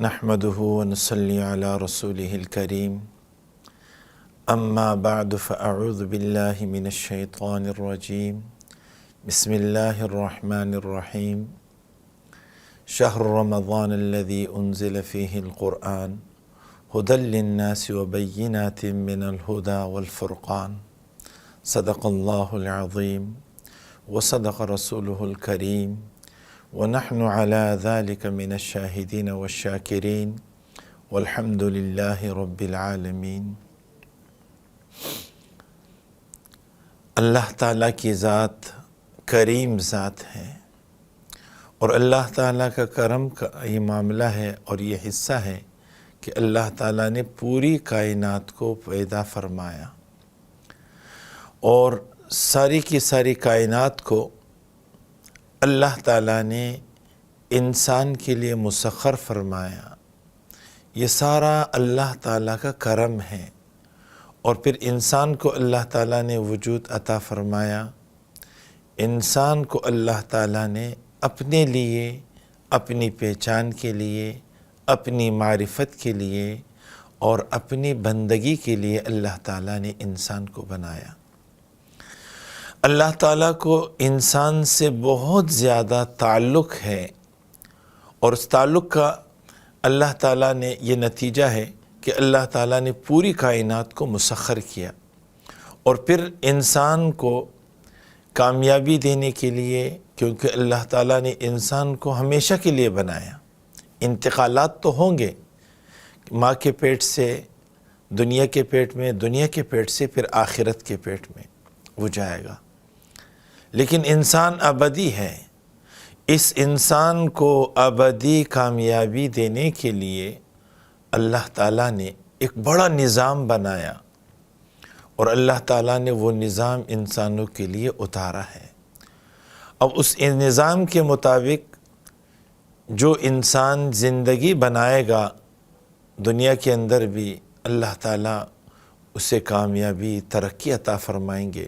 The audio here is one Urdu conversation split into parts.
نحمده ونصلي على رسوله الكريم اما بعد فاعوذ بالله من الشيطان الرجيم بسم الله الرحمن الرحيم شهر رمضان الذي انزل فيه القرآن هدى للناس وبينات من الهدى والفرقان صدق الله العظيم وصدق رسوله الكريم ونحن على ذلك من الشاهدين والشاكرين والحمد لله رب العالمین۔ اللہ تعالیٰ کی ذات کریم ذات ہے اور اللہ تعالیٰ کا کرم کا یہ معاملہ ہے اور یہ حصہ ہے کہ اللہ تعالیٰ نے پوری کائنات کو پیدا فرمایا اور ساری کی ساری کائنات کو اللہ تعالیٰ نے انسان کے لیے مسخر فرمایا۔ یہ سارا اللہ تعالیٰ کا کرم ہے اور پھر انسان کو اللہ تعالیٰ نے وجود عطا فرمایا۔ انسان کو اللہ تعالیٰ نے اپنے لیے، اپنی پہچان کے لیے، اپنی معرفت کے لیے اور اپنی بندگی کے لیے اللہ تعالیٰ نے انسان کو بنایا۔ اللہ تعالیٰ کو انسان سے بہت زیادہ تعلق ہے اور اس تعلق کا اللہ تعالیٰ نے یہ نتیجہ ہے کہ اللہ تعالیٰ نے پوری کائنات کو مسخر کیا اور پھر انسان کو کامیابی دینے کے لیے، کیونکہ اللہ تعالیٰ نے انسان کو ہمیشہ کے لیے بنایا۔ انتقالات تو ہوں گے، ماں کے پیٹ سے دنیا کے پیٹ میں، دنیا کے پیٹ سے پھر آخرت کے پیٹ میں وہ جائے گا، لیکن انسان ابدی ہے۔ اس انسان کو ابدی کامیابی دینے کے لیے اللہ تعالیٰ نے ایک بڑا نظام بنایا اور اللہ تعالیٰ نے وہ نظام انسانوں کے لیے اتارا ہے۔ اب اس نظام کے مطابق جو انسان زندگی بنائے گا دنیا کے اندر بھی اللہ تعالیٰ اسے کامیابی، ترقی عطا فرمائیں گے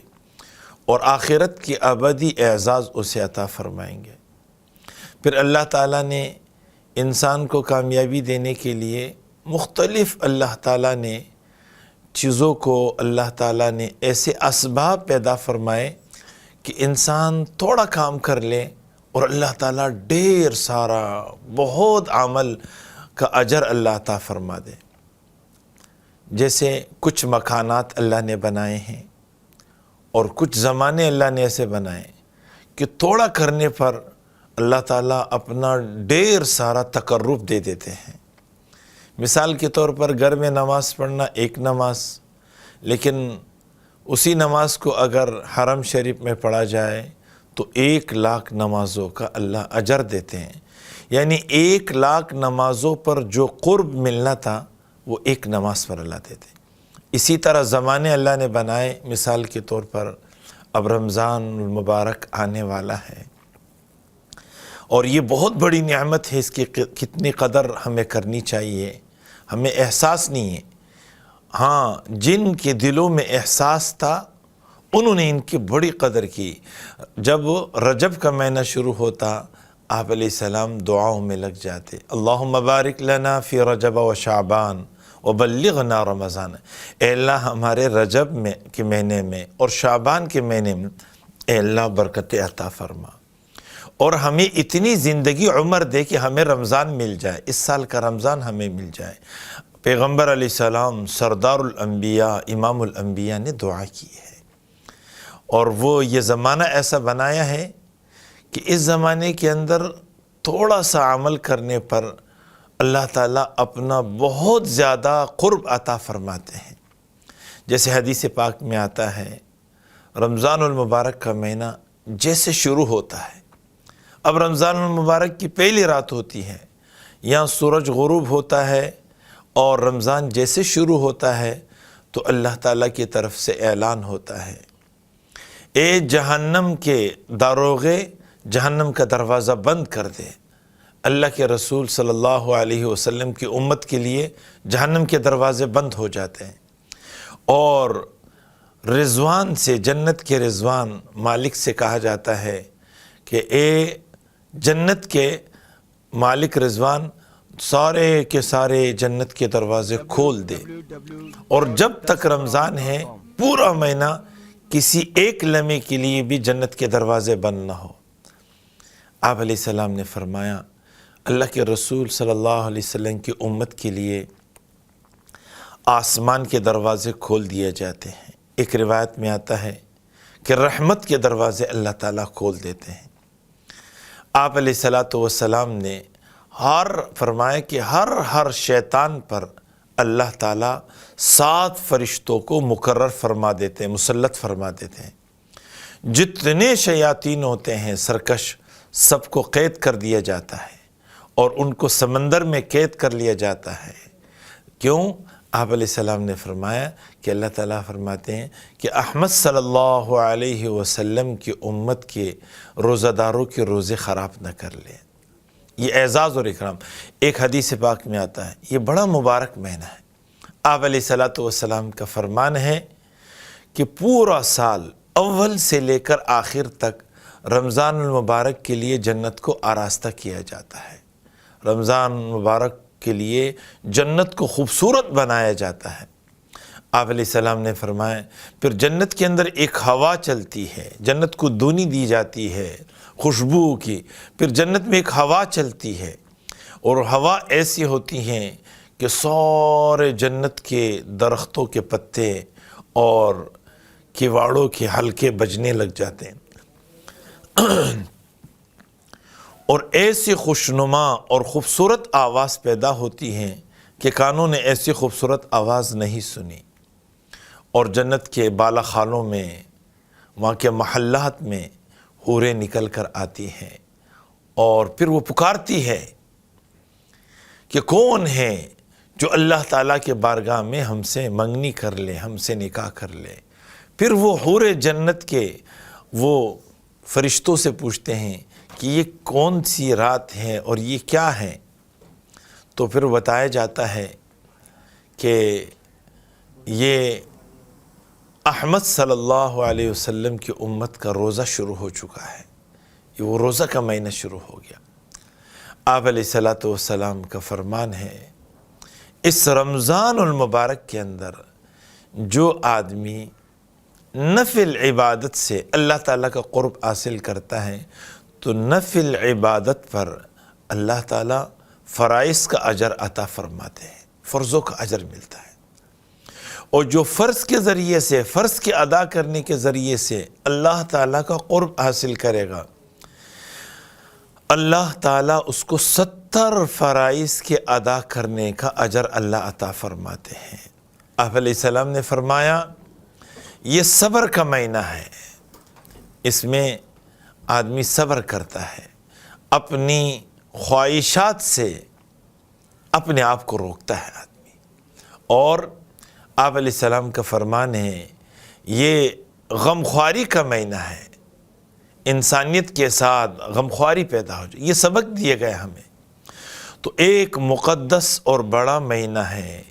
اور آخرت کی ابدی اعزاز اسے عطا فرمائیں گے۔ پھر اللہ تعالیٰ نے انسان کو کامیابی دینے کے لیے مختلف اللہ تعالیٰ نے چیزوں کو، اللہ تعالیٰ نے ایسے اسباب پیدا فرمائے کہ انسان تھوڑا کام کر لے اور اللہ تعالیٰ ڈھیر سارا بہت عمل کا اجر اللہ عطا فرما دے۔ جیسے کچھ مکانات اللہ نے بنائے ہیں اور کچھ زمانے اللہ نے ایسے بنائے کہ تھوڑا کرنے پر اللہ تعالیٰ اپنا ڈھیر سارا تقرب دے دیتے ہیں۔ مثال کے طور پر گھر میں نماز پڑھنا ایک نماز، لیکن اسی نماز کو اگر حرم شریف میں پڑھا جائے تو 1,00,000 نمازوں کا اللہ اجر دیتے ہیں۔ یعنی 1,00,000 نمازوں پر جو قرب ملنا تھا وہ ایک نماز پر اللہ دیتے۔ اسی طرح زمانے اللہ نے بنائے، مثال کے طور پر اب رمضان المبارک آنے والا ہے اور یہ بہت بڑی نعمت ہے، اس کی کتنی قدر ہمیں کرنی چاہیے، ہمیں احساس نہیں ہے۔ ہاں، جن کے دلوں میں احساس تھا انہوں نے ان کی بڑی قدر کی۔ جب رجب کا مہینہ شروع ہوتا آپ علیہ السلام دعاؤں میں لگ جاتے، اللہم بارک لنا فی رجب و شعبان وبلغنا رمضان۔ اے اللہ ہمارے رجب میں کے مہینے میں اور شعبان کے مہینے میں اے اللہ برکت عطا فرما اور ہمیں اتنی زندگی عمر دے کہ ہمیں رمضان مل جائے، اس سال کا رمضان ہمیں مل جائے۔ پیغمبر علیہ السلام سردار الانبیاء، امام الانبیاء نے دعا کی ہے اور وہ یہ زمانہ ایسا بنایا ہے کہ اس زمانے کے اندر تھوڑا سا عمل کرنے پر اللہ تعالیٰ اپنا بہت زیادہ قرب عطا فرماتے ہیں۔ جیسے حدیث پاک میں آتا ہے، رمضان المبارک کا مہینہ جیسے شروع ہوتا ہے، اب رمضان المبارک کی پہلی رات ہوتی ہے، یہاں سورج غروب ہوتا ہے اور رمضان جیسے شروع ہوتا ہے تو اللہ تعالیٰ کی طرف سے اعلان ہوتا ہے، اے جہنم کے داروغے جہنم کا دروازہ بند کر دے۔ اللہ کے رسول صلی اللہ علیہ وسلم کی امت کے لیے جہنم کے دروازے بند ہو جاتے ہیں اور رضوان سے، جنت کے رضوان مالک سے کہا جاتا ہے کہ اے جنت کے مالک رضوان، سارے کے سارے جنت کے دروازے کھول دے، اور جب تک رمضان ہے پورا مہینہ کسی ایک لمحے کے لیے بھی جنت کے دروازے بند نہ ہو۔ آپ علیہ السلام نے فرمایا اللہ کے رسول صلی اللہ علیہ وسلم کی امت کے لیے آسمان کے دروازے کھول دیے جاتے ہیں۔ ایک روایت میں آتا ہے کہ رحمت کے دروازے اللہ تعالیٰ کھول دیتے ہیں۔ آپ علیہ السلام نے فرمایا کہ ہر شیطان پر اللہ تعالیٰ 7 فرشتوں کو مقرر فرما دیتے ہیں، مسلط فرما دیتے ہیں۔ جتنے شیاطین ہوتے ہیں سرکش، سب کو قید کر دیا جاتا ہے اور ان کو سمندر میں قید کر لیا جاتا ہے۔ کیوں؟ آپ علیہ السلام نے فرمایا کہ اللہ تعالیٰ فرماتے ہیں کہ احمد صلی اللہ علیہ وسلم کی امت کے روزہ داروں کے روزے خراب نہ کر لیں۔ یہ اعزاز اور اکرام ایک حدیث پاک میں آتا ہے۔ یہ بڑا مبارک مہینہ ہے۔ آپ علیہ السلام کا فرمان ہے کہ پورا سال اول سے لے کر آخر تک رمضان المبارک کے لیے جنت کو آراستہ کیا جاتا ہے۔ رمضان مبارک کے لیے جنت کو خوبصورت بنایا جاتا ہے۔ آپ علیہ السلام نے فرمایا پھر جنت کے اندر ایک ہوا چلتی ہے، جنت کو دھونی دی جاتی ہے خوشبو کی، پھر جنت میں ایک ہوا چلتی ہے، اور ہوا ایسی ہوتی ہیں کہ سارے جنت کے درختوں کے پتے اور کیواڑوں کے حلقے بجنے لگ جاتے ہیں، اور ایسی خوشنما اور خوبصورت آواز پیدا ہوتی ہیں کہ کانوں نے ایسی خوبصورت آواز نہیں سنی۔ اور جنت کے بالا خانوں میں، وہاں کے محلات میں حوریں نکل کر آتی ہیں، اور پھر وہ پکارتی ہے کہ کون ہے جو اللہ تعالیٰ کے بارگاہ میں ہم سے منگنی کر لے، ہم سے نکاح کر لے۔ پھر وہ حور جنت کے وہ فرشتوں سے پوچھتے ہیں کہ یہ کون سی رات ہے اور یہ کیا ہے؟ تو پھر بتایا جاتا ہے کہ یہ احمد صلی اللہ علیہ وسلم کی امت کا روزہ شروع ہو چکا ہے، یہ وہ روزہ کا مہینہ شروع ہو گیا۔ آپ علیہ السلام کا فرمان ہے اس رمضان المبارک کے اندر جو آدمی نفل عبادت سے اللہ تعالیٰ کا قرب حاصل کرتا ہے تو نفل عبادت پر اللہ تعالیٰ فرائض کا اجر عطا فرماتے ہیں، فرضوں کا اجر ملتا ہے، اور جو فرض کے ذریعے سے، فرض کے ادا کرنے کے ذریعے سے اللہ تعالیٰ کا قرب حاصل کرے گا، اللہ تعالیٰ اس کو 70 فرائض کے ادا کرنے کا اجر اللہ عطا فرماتے ہیں۔ آپ علیہ السلام نے فرمایا یہ صبر کا مہینہ ہے، اس میں آدمی صبر کرتا ہے، اپنی خواہشات سے اپنے آپ کو روکتا ہے آدمی۔ اور آپ علیہ السلام کا فرمان ہے یہ غمخواری کا مہینہ ہے، انسانیت کے ساتھ غمخواری پیدا ہو جائے، یہ سبق دیے گئے ہمیں۔ تو ایک مقدس اور بڑا مہینہ ہے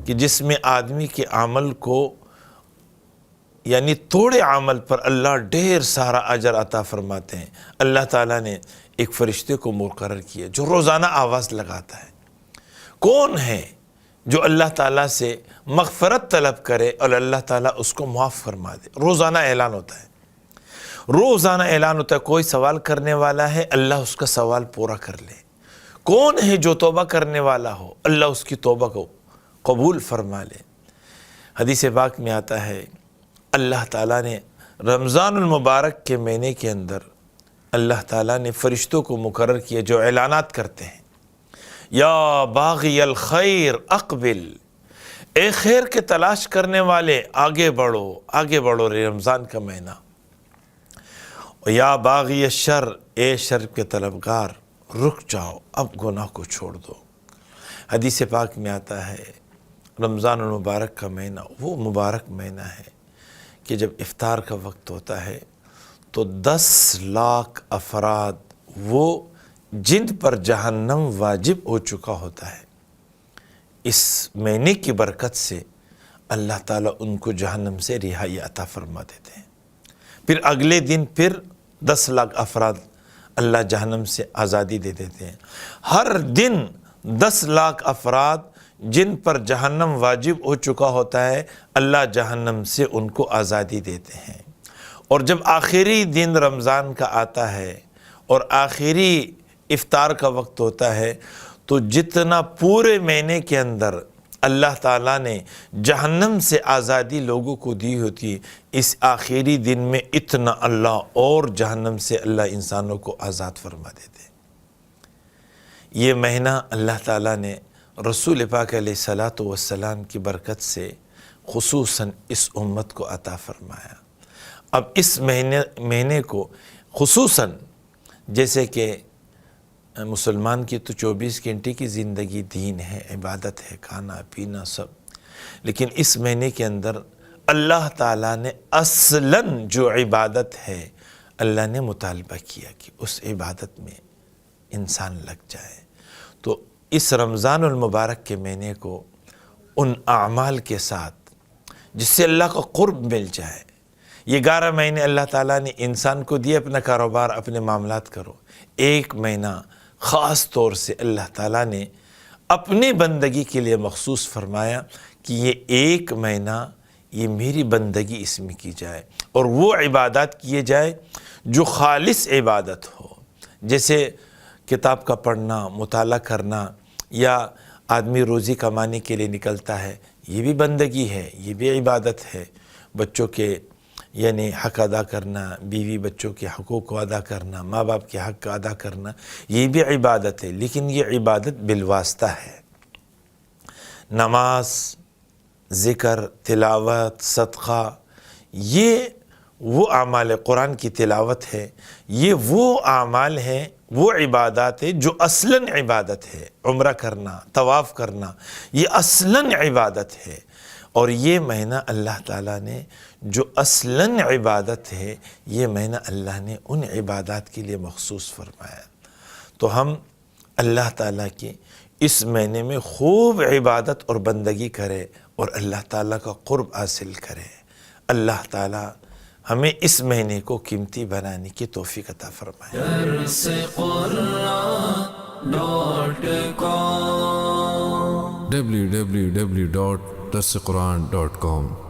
کہ جس میں آدمی کے عمل کو، یعنی تھوڑے عمل پر اللہ ڈھیر سارا اجر عطا فرماتے ہیں۔ اللہ تعالیٰ نے ایک فرشتے کو مقرر کیا جو روزانہ آواز لگاتا ہے۔ کون ہے جو اللہ تعالیٰ سے مغفرت طلب کرے اور اللہ تعالیٰ اس کو معاف فرما دے؟ روزانہ اعلان ہوتا ہے، روزانہ اعلان ہوتا ہے، کوئی سوال کرنے والا ہے اللہ اس کا سوال پورا کر لے۔ کون ہے جو توبہ کرنے والا ہو اللہ اس کی توبہ کو قبول فرما لے۔ حدیث پاک میں آتا ہے اللہ تعالیٰ نے رمضان المبارک کے مہینے کے اندر اللہ تعالیٰ نے فرشتوں کو مقرر کیا جو اعلانات کرتے ہیں، یا باغی الخیر اقبل، اے خیر کے تلاش کرنے والے آگے بڑھو، آگے بڑھو رمضان کا مہینہ، یا باغی الشر، اے شر کے طلبگار رک جاؤ، اب گناہ کو چھوڑ دو۔ حدیث پاک میں آتا ہے رمضان المبارک کا مہینہ وہ مبارک مہینہ ہے کہ جب افطار کا وقت ہوتا ہے تو 10 لاکھ افراد وہ جن پر جہنم واجب ہو چکا ہوتا ہے، اس مہینے کی برکت سے اللہ تعالیٰ ان کو جہنم سے رہائی عطا فرما دیتے ہیں۔ پھر اگلے دن پھر 10 لاکھ افراد اللہ جہنم سے آزادی دے دیتے ہیں۔ ہر دن 10 لاکھ افراد جن پر جہنم واجب ہو چکا ہوتا ہے، اللہ جہنم سے ان کو آزادی دیتے ہیں۔ اور جب آخری دن رمضان کا آتا ہے اور آخری افطار کا وقت ہوتا ہے تو جتنا پورے مہینے کے اندر اللہ تعالیٰ نے جہنم سے آزادی لوگوں کو دی ہوتی ہے، اس آخری دن میں اتنا اللہ اور جہنم سے اللہ انسانوں کو آزاد فرما دیتے ہیں۔ یہ مہینہ اللہ تعالیٰ نے رسول پاک علیہ الصلاۃ والسلام کی برکت سے خصوصاً اس امت کو عطا فرمایا۔ اب اس مہینے کو خصوصاً جیسے کہ مسلمان کی تو 24 گھنٹے کی زندگی دین ہے، عبادت ہے، کھانا پینا سب، لیکن اس مہینے کے اندر اللہ تعالیٰ نے اصلاً جو عبادت ہے اللہ نے مطالبہ کیا کہ اس عبادت میں انسان لگ جائے۔ تو اس رمضان المبارک کے مہینے کو ان اعمال کے ساتھ جس سے اللہ کا قرب مل جائے، یہ 11 مہینے اللہ تعالیٰ نے انسان کو دیے، اپنا کاروبار اپنے معاملات کرو، ایک مہینہ خاص طور سے اللہ تعالیٰ نے اپنی بندگی کے لیے مخصوص فرمایا کہ یہ ایک مہینہ یہ میری بندگی اس میں کی جائے اور وہ عبادات کیے جائے جو خالص عبادت ہو، جیسے کتاب کا پڑھنا، مطالعہ کرنا، یا آدمی روزی کمانے کے لیے نکلتا ہے، یہ بھی بندگی ہے، یہ بھی عبادت ہے۔ بچوں کے یعنی حق ادا کرنا، بیوی بچوں کے حقوق کو ادا کرنا، ماں باپ کے حق کا ادا کرنا، یہ بھی عبادت ہے، لیکن یہ عبادت بالواسطہ ہے۔ نماز، ذکر، تلاوت، صدقہ، یہ وہ اعمال، قرآن کی تلاوت ہے، یہ وہ اعمال ہیں، وہ عبادات ہے جو اصلاً عبادت ہے۔ عمرہ کرنا، طواف کرنا، یہ اصلاً عبادت ہے۔ اور یہ مہینہ اللہ تعالیٰ نے جو اصلاً عبادت ہے، یہ مہینہ اللہ نے ان عبادات کے لیے مخصوص فرمایا۔ تو ہم اللہ تعالیٰ کی اس مہینے میں خوب عبادت اور بندگی کرے اور اللہ تعالیٰ کا قرب حاصل کرے۔ اللہ تعالیٰ ہمیں اس مہینے کو قیمتی بنانے کی توفیق عطا فرمائے۔ www.darsequran.com